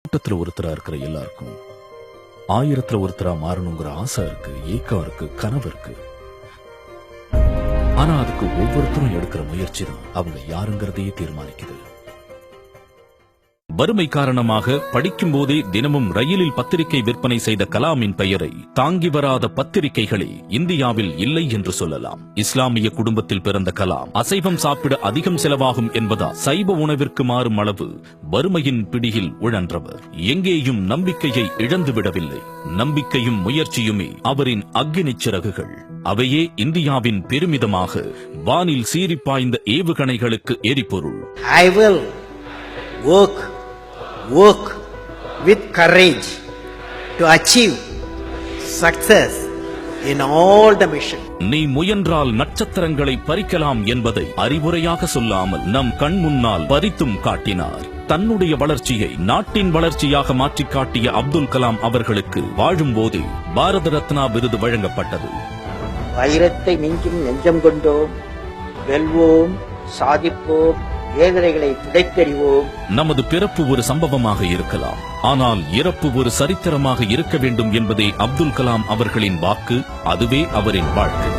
கூட்டத்துல ஒருத்தரா இருக்கிற எல்லாருக்கும் 1000த்துல ஒருத்தரா மாறணுங்கிற ஆசை இருக்கு, ஏக்கம் இருக்கு, கனவு இருக்கு. ஆனா அதுக்கு ஒவ்வொருத்தரும் எடுக்கிற முயற்சி தான் அவங்க யாருங்கிறதையே தீர்மானிக்குது. வறுமை காரணமாக படிக்கும் போதே தினமும் ரயிலில் பத்திரிகை விற்பனை செய்த கலாமின் பெயரை தாங்கி வராத பத்திரிகைகளே இந்தியாவில் இல்லை என்று சொல்லலாம். இஸ்லாமிய குடும்பத்தில் பிறந்த கலாம் அசைவம் சாப்பிட அதிகம் செலவாகும் என்பதால் சைவ உணவிற்கு மாறும் அளவு வறுமையின் பிடியில் உழன்றவர். எங்கேயும் நம்பிக்கையை இழந்து விடவில்லை. நம்பிக்கையும் முயற்சியுமே அவரின் அக்கினி சிறகுகள். அவையே இந்தியாவின் பெருமிதமாக வானில் சீறி பாய்ந்த ஏவுகணைகளுக்கு எரிபொருள். I will work with courage to achieve success in all the mission. நீ முயன்றால் நட்சத்திரங்களை பறிக்கலாம் என்பதை அறிவுரையாக சொல்லாமல் நம் கண் முன்னால் பறித்தும் காட்டினார். தன்னுடைய வளர்ச்சியை நாட்டின் வளர்ச்சியாக மாற்றிக் காட்டிய அப்துல் கலாம் அவர்களுக்கு வாழும் போதே பாரத ரத்னா விருது வழங்கப்பட்டது. வைரத்தை மிஞ்சும் நெஞ்சம் கொண்டோம், வெல்வோம், சாதிப்போம், வேதனைகளை துடைத்தெறிவோம். நமது பிறப்பு ஒரு சம்பவமாக இருக்கலாம், ஆனால் இறப்பு ஒரு சரித்திரமாக இருக்க வேண்டும் என்பதே அப்துல் கலாம் அவர்களின் வாக்கு. அதுவே அவரின் வாழ்க்கை.